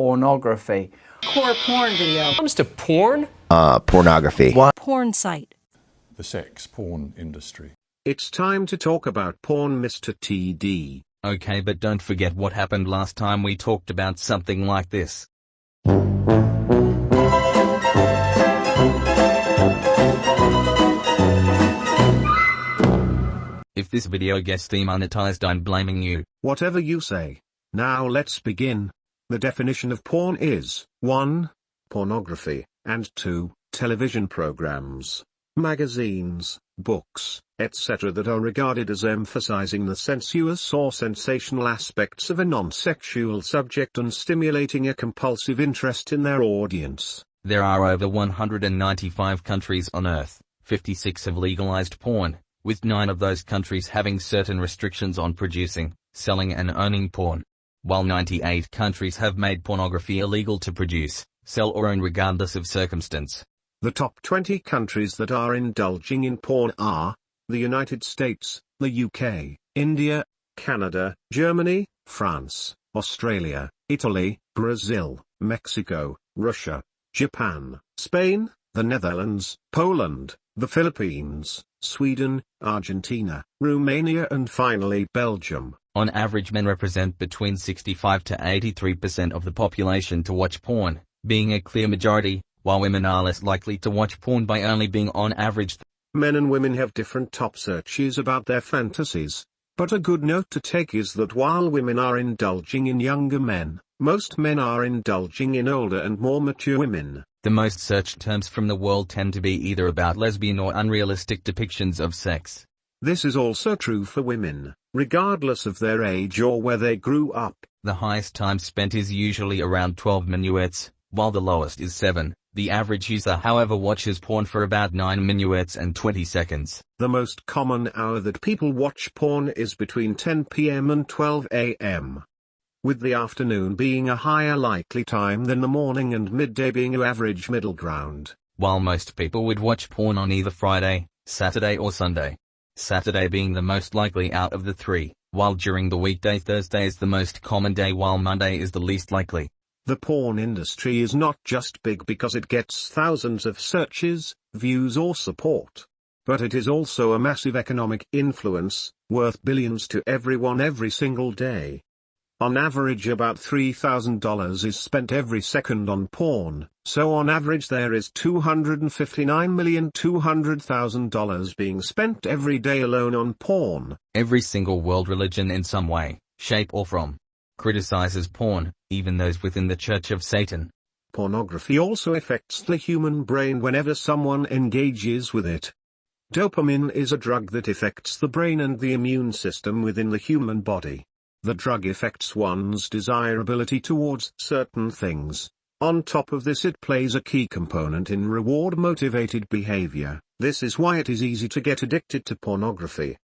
pornography. Core porn video. Comes to porn? Pornography. What? Porn site. The sex porn industry. It's time to talk about porn, Mr. TD. Okay, but don't forget what happened last time we talked about something like this. If this video gets demonetized, I'm blaming you. Whatever you say. Now let's begin. The definition of porn is 1. Pornography, and 2. Television programs, magazines, books, etc. that are regarded as emphasizing the sensuous or sensational aspects of a non-sexual subject and stimulating a compulsive interest in their audience. There are over 195 countries on Earth. 56 have legalized porn, with 9 of those countries having certain restrictions on producing, selling and owning porn, while 98 countries have made pornography illegal to produce, sell or own regardless of circumstance. The top 20 countries that are indulging in porn are the United States, the UK, India, Canada, Germany, France, Australia, Italy, Brazil, Mexico, Russia, Japan, Spain, the Netherlands, Poland, the Philippines, Sweden, Argentina, Romania and finally Belgium. On average, men represent between 65 to 83% of the population to watch porn, being a clear majority, while women are less likely to watch porn by only being on average. Men and women have different top searches about their fantasies, but a good note to take is that while women are indulging in younger men, most men are indulging in older and more mature women. The most searched terms from the world tend to be either about lesbian or unrealistic depictions of sex. This is also true for women, regardless of their age or where they grew up. The highest time spent is usually around 12 minuets, while the lowest is 7. The average user, however, watches porn for about 9 minuets and 20 seconds. The most common hour that people watch porn is between 10 p.m. and 12 a.m., with the afternoon being a higher likely time than the morning and midday being an average middle ground. While most people would watch porn on either Friday, Saturday or Sunday, Saturday being the most likely out of the 3, while during the weekday Thursday is the most common day while Monday is the least likely. The porn industry is not just big because it gets thousands of searches, views or support, but it is also a massive economic influence, worth billions to everyone every single day. On average about $3,000 is spent every second on porn, so on average there is $259,200,000 being spent every day alone on porn. Every single world religion in some way, shape or form criticizes porn, even those within the Church of Satan. Pornography also affects the human brain whenever someone engages with it. Dopamine is a drug that affects the brain and the immune system within the human body. The drug affects one's desirability towards certain things. On top of this, it plays a key component in reward-motivated behavior. This is why it is easy to get addicted to pornography.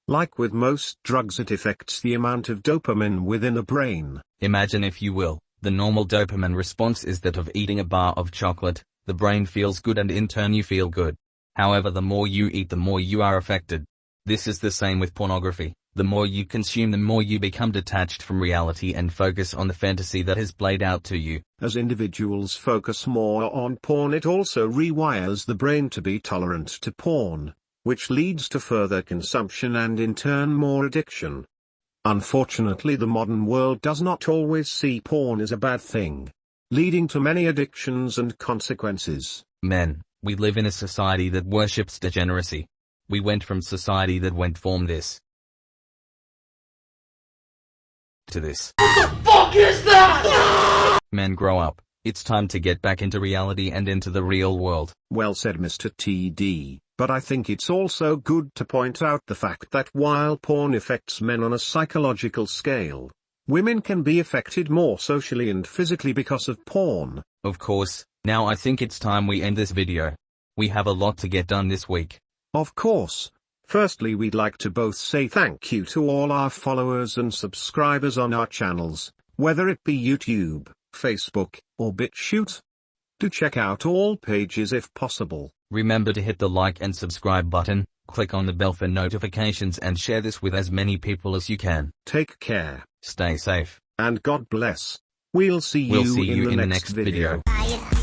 Like with most drugs, it affects the amount of dopamine within the brain. Imagine, if you will, the normal dopamine response is that of eating a bar of chocolate. The brain feels good and in turn you feel good. However, the more you eat, the more you are affected. This is the same with pornography. The more you consume, the more you become detached from reality and focus on the fantasy that is played out to you. As individuals focus more on porn, it also rewires the brain to be tolerant to porn, which leads to further consumption and in turn more addiction. Unfortunately, the modern world does not always see porn as a bad thing, leading to many addictions and consequences. Men, we live in a society that worships degeneracy. We went from society that went from this to this. What the fuck is that? Men, grow up. It's time to get back into reality and into the real world. Well said, Mr. TD, but I think it's also good to point out the fact that while porn affects men on a psychological scale, women can be affected more socially and physically because of porn. Of course, now I think it's time we end this video. We have a lot to get done this week. Of course. Firstly, we'd like to both say thank you to all our followers and subscribers on our channels, whether it be YouTube, Facebook, or BitChute. Do check out all pages if possible. Remember to hit the like and subscribe button, click on the bell for notifications and share this with as many people as you can. Take care. Stay safe. And God bless. We'll see you in the next video. Bye.